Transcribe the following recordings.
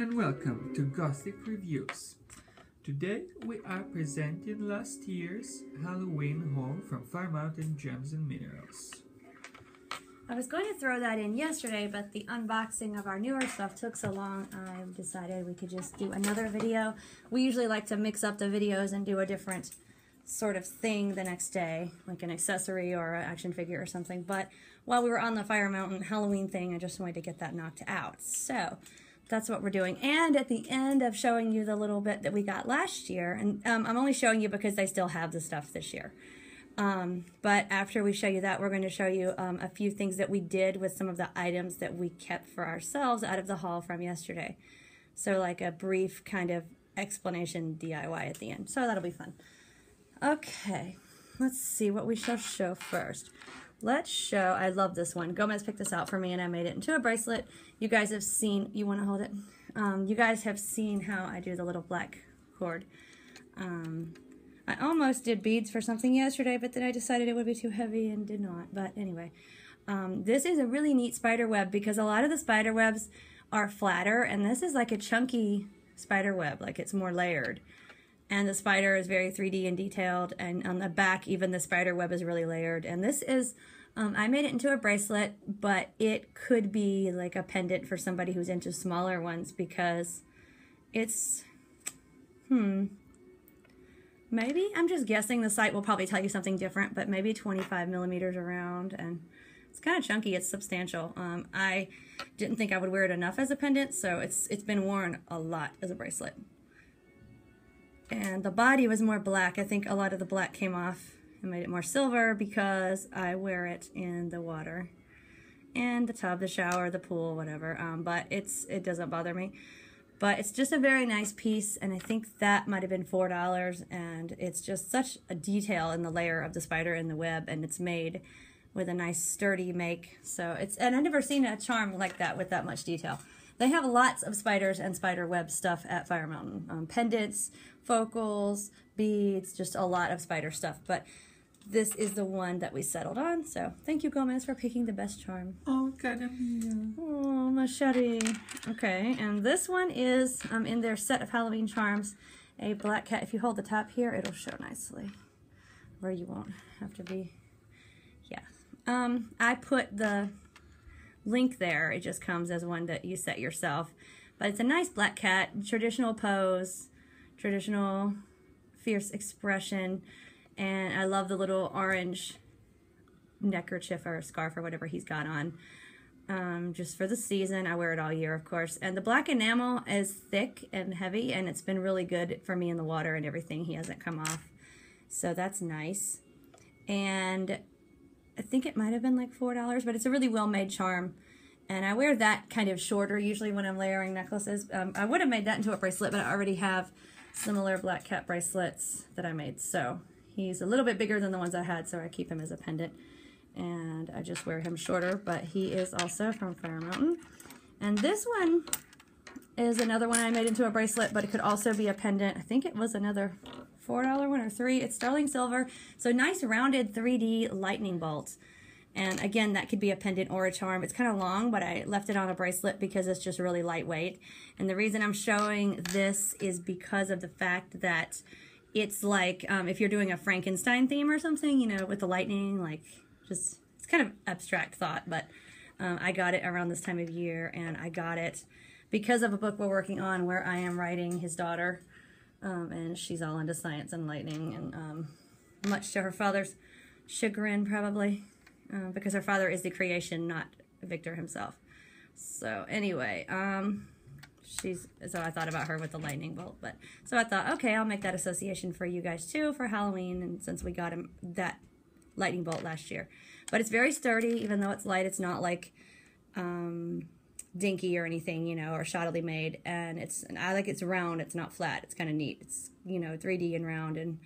and welcome to Gossip Reviews. Today we are presenting last year's Halloween haul from Fire Mountain Gems and Minerals. I was going to throw that in yesterday, but the unboxing of our newer stuff took so long, I decided we could just do another video. We usually like to mix up the videos and do a different sort of thing the next day, like an accessory or an action figure or something. But while we were on the Fire Mountain Halloween thing, I just wanted to get that knocked out. So that's what we're doing. And at the end of showing you the little bit that we got last year, and I'm only showing you because they still have the stuff this year. But after we show you that, we're going to show you a few things that we did with some of the items that we kept for ourselves out of the haul from yesterday. So like a brief kind of explanation DIY at the end. So that'll be fun. Okay, let's see what we shall show first. Let's show, I love this one. Gomez picked this out for me and I made it into a bracelet. You guys have seen, you want to hold it? You guys have seen how I do the little black cord. I almost did beads for something yesterday, but then I decided it would be too heavy and did not. But anyway, this is a really neat spider web because a lot of the spider webs are flatter, and this is like a chunky spider web, like it's more layered. And the spider is very 3D and detailed, and on the back, even the spider web is really layered. And this is, I made it into a bracelet, but it could be like a pendant for somebody who's into smaller ones because it's, maybe, I'm just guessing, the site will probably tell you something different, but maybe 25 millimeters around, and it's kind of chunky, it's substantial. I didn't think I would wear it enough as a pendant, so it's been worn a lot as a bracelet. And the body was more black. I think a lot of the black came off and made it more silver because I wear it in the water and the tub, the shower, the pool, whatever. But it doesn't bother me. But it's just a very nice piece, and I think that might have been $4, and it's just such a detail in the layer of the spider and the web, and it's made with a nice sturdy make. So and I've never seen a charm like that with that much detail. They have lots of spiders and spider web stuff at Fire Mountain. Pendants, focals, beads, just a lot of spider stuff. But this is the one that we settled on. So thank you, Gomez, for picking the best charm. Oh, Kadamia. Oh, machete. Okay, and this one is in their set of Halloween charms, a black cat. If you hold the top here, it'll show nicely. Where you won't have to be. Yeah. I put the link there. It just comes as one that you set yourself. But it's a nice black cat, traditional pose, traditional fierce expression, and I love the little orange neckerchief or scarf or whatever he's got on. Just for the season. I wear it all year, of course. And the black enamel is thick and heavy, and it's been really good for me in the water and everything. He hasn't come off. So that's nice. And I think it might have been like $4, but it's a really well-made charm. And I wear that kind of shorter usually when I'm layering necklaces. I would have made that into a bracelet, but I already have similar black cat bracelets that I made. So he's a little bit bigger than the ones I had, so I keep him as a pendant. And I just wear him shorter, but he is also from Fire Mountain. And this one is another one I made into a bracelet, but it could also be a pendant. I think it was another $4 one or $3. It's sterling silver. So nice rounded 3D lightning bolts. And again, that could be a pendant or a charm. It's kind of long, but I left it on a bracelet because it's just really lightweight. And the reason I'm showing this is because of the fact that it's like if you're doing a Frankenstein theme or something, you know, with the lightning, like just, it's kind of abstract thought, but I got it around this time of year, and I got it because of a book we're working on where I am writing his daughter. And she's all into science and lightning, and much to her father's chagrin, probably, because her father is the creation, not Victor himself. So anyway, so I thought about her with the lightning bolt, but so I thought, okay, I'll make that association for you guys too for Halloween, and since we got him that lightning bolt last year. But it's very sturdy, even though it's light. It's not like dinky or anything, you know, or shoddily made, and I like it's round, it's not flat. It's kind of neat. It's, you know, 3D and round and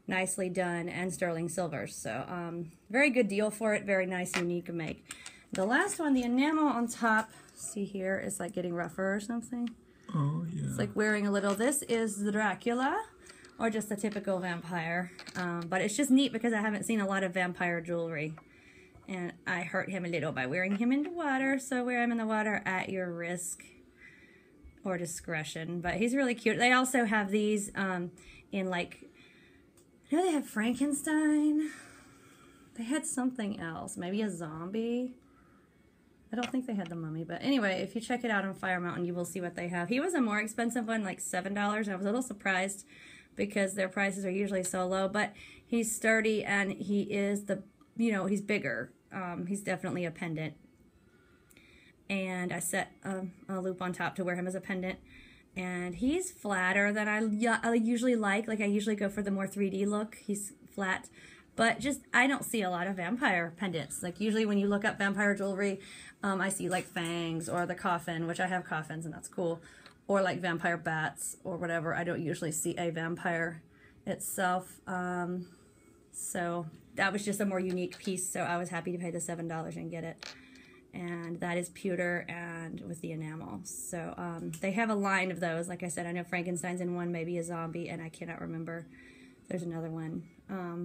nicely done, and sterling silver. So very good deal for it. Very nice, unique make. The last one, the enamel on top, see here, is like getting rougher or something. Oh yeah, it's like wearing a little. This is the Dracula, or just a typical vampire, but it's just neat because I haven't seen a lot of vampire jewelry. And I hurt him a little by wearing him in the water, so wear him in the water at your risk. or discretion. But he's really cute. They also have these in like, I know they have Frankenstein. They had something else, maybe a zombie. I don't think they had the mummy, but anyway, if you check it out on Fire Mountain, you will see what they have. He was a more expensive one, like $7, and I was a little surprised because their prices are usually so low, but he's sturdy and he is he's bigger. He's definitely a pendant. And I set a loop on top to wear him as a pendant. And he's flatter than I usually like. Like, I usually go for the more 3D look. He's flat. But just, I don't see a lot of vampire pendants. Like, usually when you look up vampire jewelry, I see, like, fangs or the coffin, which I have coffins, and that's cool. Or, like, vampire bats or whatever. I don't usually see a vampire itself. So, that was just a more unique piece, so I was happy to pay the $7 and get it. And that is pewter and with the enamel. So they have a line of those. Like I said, I know Frankenstein's in one, maybe a zombie, and I cannot remember. There's another one.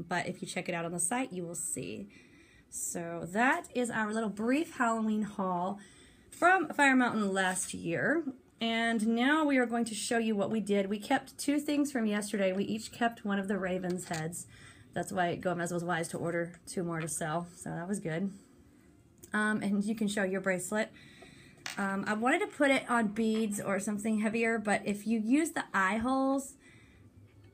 But if you check it out on the site, you will see. So that is our little brief Halloween haul from Fire Mountain last year. And now we are going to show you what we did. We kept 2 things from yesterday. We each kept one of the raven's heads. That's why Gomez was wise to order 2 more to sell. So that was good. And you can show your bracelet. I wanted to put it on beads or something heavier, but if you use the eye holes,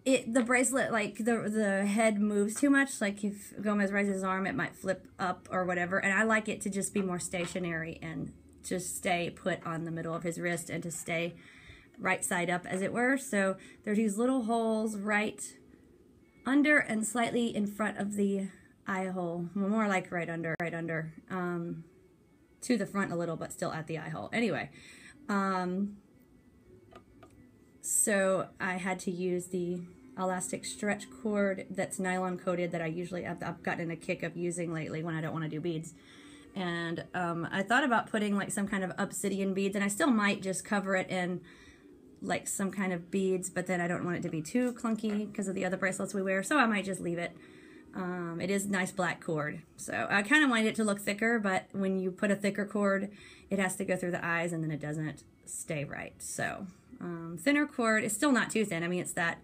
the bracelet, like the head moves too much. Like if Gomez raises his arm, it might flip up or whatever. And I like it to just be more stationary and just stay put on the middle of his wrist and to stay right side up, as it were. So there's these little holes right under and slightly in front of the eye hole, more like right under, to the front a little, but still at the eye hole. Anyway, so I had to use the elastic stretch cord that's nylon coated that I've gotten a kick of using lately when I don't want to do beads. And I thought about putting like some kind of obsidian beads, and I still might just cover it in like some kind of beads, but then I don't want it to be too clunky because of the other bracelets we wear, so I might just leave it. It is nice black cord, so I kind of wanted it to look thicker, but when you put a thicker cord, it has to go through the eyes and then it doesn't stay right. So thinner cord is still not too thin. I mean, it's that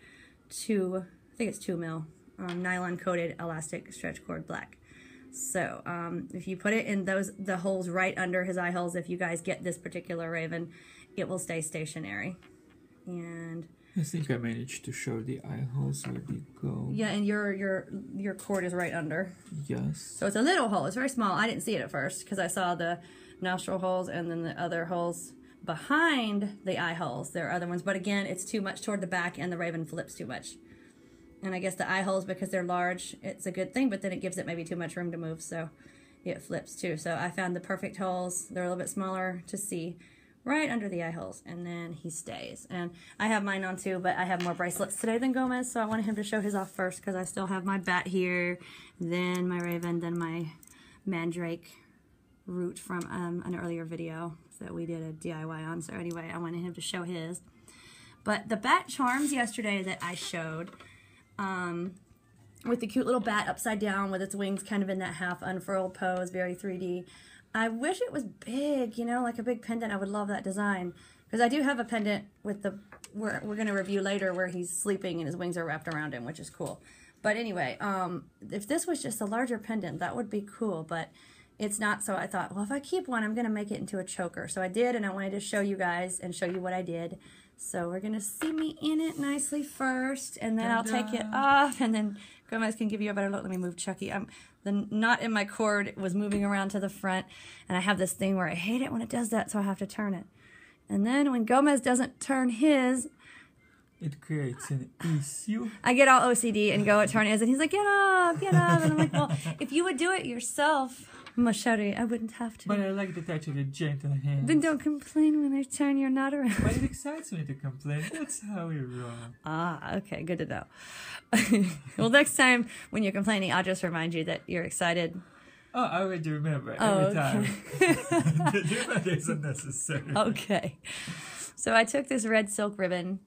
I think it's 2 mil nylon coated elastic stretch cord black. So if you put it in the holes right under his eye holes, if you guys get this particular raven, it will stay stationary. And I think I managed to show the eye holes where they go. yeah, and your cord is right under. Yes. So it's a little hole. It's very small. I didn't see it at first because I saw the nostril holes and then the other holes behind the eye holes. There are other ones, but again, it's too much toward the back and the raven flips too much. And I guess the eye holes, because they're large, it's a good thing, but then it gives it maybe too much room to move, so it flips too. So I found the perfect holes. They're a little bit smaller to see. Right under the eye holes, and then he stays. And I have mine on too, but I have more bracelets today than Gomez, so I wanted him to show his off first because I still have my bat here, then my raven, then my mandrake root from an earlier video that we did a DIY on. So anyway, I wanted him to show his. But the bat charms yesterday that I showed, with the cute little bat upside down with its wings kind of in that half unfurled pose, very 3D. I wish it was big, you know, like a big pendant. I would love that design. Because I do have a pendant with we're going to review later where he's sleeping and his wings are wrapped around him, which is cool. But anyway, if this was just a larger pendant, that would be cool. But it's not, so I thought, well, if I keep one, I'm going to make it into a choker. So I did, and I wanted to show you guys and show you what I did. So we're going to see me in it nicely first, and then I'll take it off, and then Gomez can give you a better look. Let me move Chucky. The knot in my cord was moving around to the front, and I have this thing where I hate it when it does that, so I have to turn it. And then when Gomez doesn't turn his, it creates an issue. I get all OCD and go turn his, and he's like, get up, get up. And I'm like, well, if you would do it yourself, Machete, I wouldn't have to. But I like the touch of your gentle hand. Then don't complain when I turn your knot around. But it excites me to complain. That's how we roll. Ah, okay, good to know. Well, next time when you're complaining, I'll just remind you that you're excited. Oh, I would remember every time. The reminder is unnecessary. Okay. So I took this red silk ribbon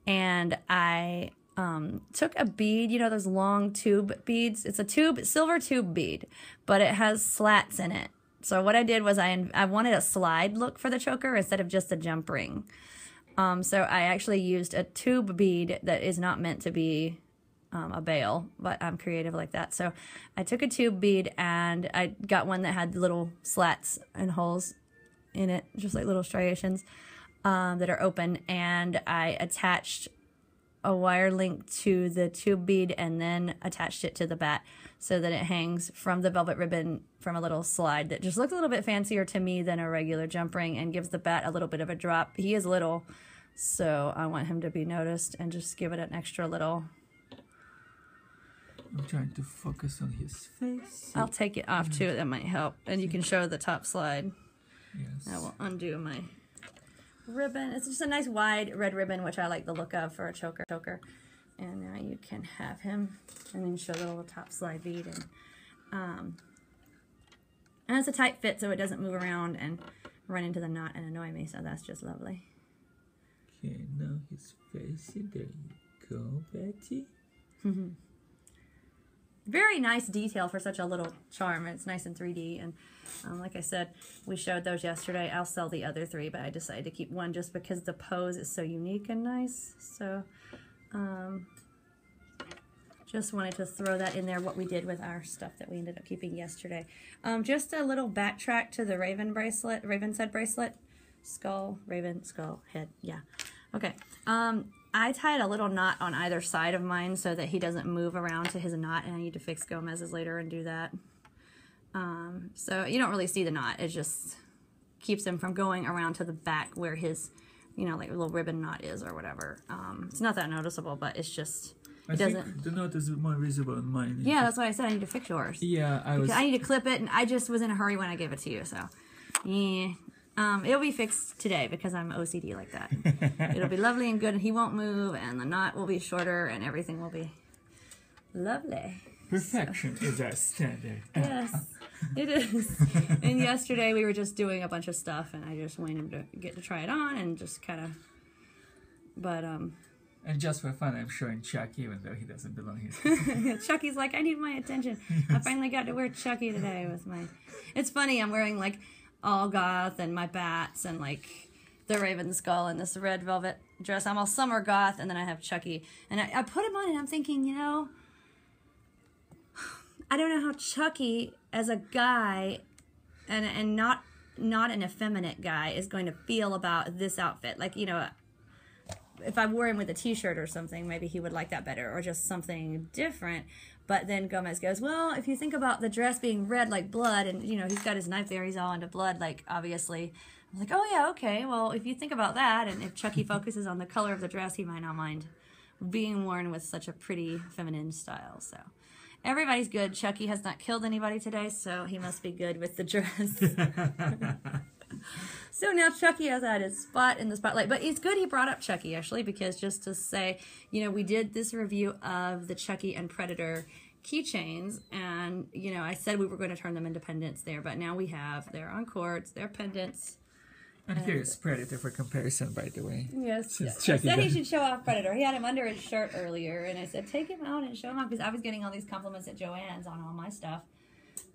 and I took a bead, you know, those long tube beads. It's a silver tube bead, but it has slats in it. So what I did was I wanted a slide look for the choker instead of just a jump ring. So I actually used a tube bead that is not meant to be a bail, but I'm creative like that. So I took a tube bead and I got one that had little slats and holes in it, just like little striations that are open, and I attached a wire link to the tube bead and then attached it to the bat so that it hangs from the velvet ribbon from a little slide that just looks a little bit fancier to me than a regular jump ring and gives the bat a little bit of a drop. He is little, so I want him to be noticed and just give it an extra little. I'm trying to focus on his face. I'll take it off too, that might help. And you can show the top slide. Yes. I will undo my ribbon. It's just a nice wide red ribbon, which I like the look of for a choker. And now you can have him, and then show the little top slide bead. And it's a tight fit, so it doesn't move around and run into the knot and annoy me. So that's just lovely. Okay, now his face. There you go, Betty. Very nice detail for such a little charm. It's nice in 3D, and like I said, we showed those yesterday. I'll sell the other 3, but I decided to keep one just because the pose is so unique and nice. So just wanted to throw that in there, what we did with our stuff that we ended up keeping yesterday. Just a little backtrack to the raven bracelet, raven's head bracelet. Skull, raven, skull, head, yeah. Okay. I tied a little knot on either side of mine so that he doesn't move around to his knot, and I need to fix Gomez's later and do that. So you don't really see the knot. It just keeps him from going around to the back where his, you know, like little ribbon knot is or whatever. It's not that noticeable, but it's just, it doesn't. Think the knot is more visible on mine. Yeah, that's why I said I need to fix yours. Yeah, I need to clip it, and I just was in a hurry when I gave it to you, so yeah. It'll be fixed today because I'm OCD like that. It'll be lovely and good, and he won't move, and the knot will be shorter, and everything will be lovely. Perfection is our standard. Yes, it is. And yesterday we were just doing a bunch of stuff, and I just wanted him to get to try it on and just kind of, but And just for fun, I'm showing Chucky, even though he doesn't belong here. Chucky's like, I need my attention. Yes. I finally got to wear Chucky today with my. It's funny, I'm wearing like all goth and my bats and like the raven skull and this red velvet dress. I'm all summer goth, and then I have Chucky, and I put him on, and I'm thinking, you know, I don't know how Chucky as a guy and not an effeminate guy is going to feel about this outfit. Like, you know, if I wore him with a t-shirt or something, maybe he would like that better, or just something different. But then Gomez goes, well, if you think about the dress being red like blood, and, you know, he's got his knife there, he's all into blood, like, obviously. I'm like, oh, yeah, okay, well, if you think about that, and if Chucky focuses on the color of the dress, he might not mind being worn with such a pretty feminine style. So everybody's good. Chucky has not killed anybody today, so he must be good with the dress. So now Chucky has had his spot in the spotlight. But it's good he brought up Chucky, actually, because just to say, you know, we did this review of the Chucky and Predator keychains, and, you know, I said we were going to turn them into pendants there, but now we have. They're on cords, they're pendants. And here's Predator for comparison, by the way. Yes. I said he should show off Predator. He had him under his shirt earlier, and I said, take him out and show him off, because I was getting all these compliments at Joann's on all my stuff.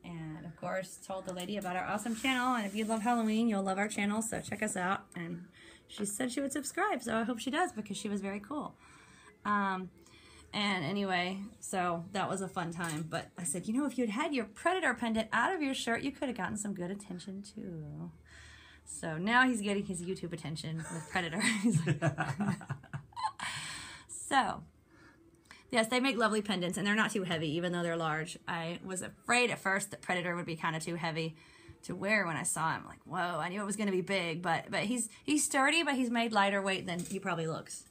And, of course, told the lady about our awesome channel. And if you love Halloween, you'll love our channel. So check us out. And she said she would subscribe. So I hope she does, because she was very cool. And anyway, so that was a fun time. But I said, you know, if you'd had your Predator pendant out of your shirt, you could have gotten some good attention, too. So now he's getting his YouTube attention with Predator. He's like, so... Yes, they make lovely pendants, and they're not too heavy, even though they're large. I was afraid at first that Predator would be kind of too heavy to wear when I saw him. Like, whoa, I knew it was going to be big, but he's sturdy, but he's made lighter weight than he probably looks.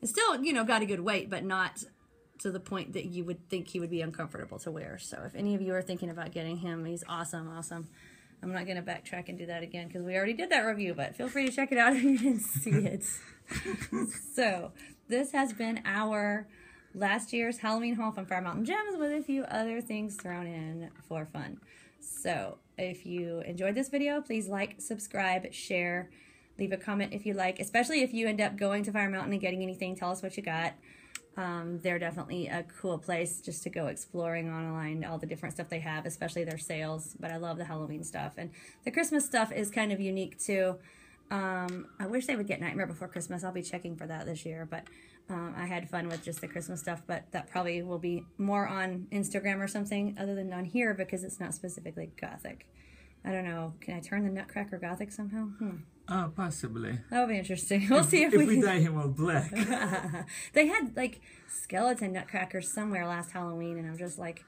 It's still, you know, got a good weight, but not to the point that you would think he would be uncomfortable to wear. So if any of you are thinking about getting him, he's awesome, awesome. I'm not going to backtrack and do that again, because we already did that review, but feel free to check it out if you didn't see it. So this has been our last year's Halloween haul from Fire Mountain Gems, with a few other things thrown in for fun. So if you enjoyed this video, please like, subscribe, share, leave a comment if you like, especially if you end up going to Fire Mountain and getting anything. Tell us what you got. they're definitely a cool place just to go exploring online, all the different stuff they have, especially their sales. But I love the Halloween stuff. And the Christmas stuff is kind of unique too. I wish they would get Nightmare Before Christmas. I'll be checking for that this year. But I had fun with just the Christmas stuff. But that probably will be more on Instagram or something other than on here because it's not specifically Gothic. I don't know. Can I turn the Nutcracker Gothic somehow? Possibly. That'll be interesting. We'll see if we dye him all black. They had like skeleton Nutcrackers somewhere last Halloween, and I'm just like,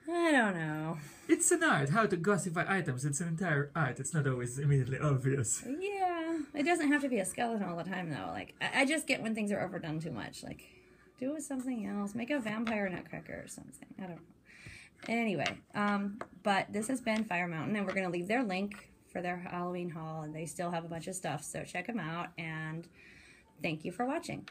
I don't know. It's an art. How to gossify items. It's an entire art. It's not always immediately obvious. Yeah, it doesn't have to be a skeleton all the time though. Like I just get when things are overdone too much. Like do it with something else. Make a vampire Nutcracker or something. I don't know. Anyway, but this has been Fire Mountain, and we're going to leave their link for their Halloween haul, and they still have a bunch of stuff, so check them out, and thank you for watching.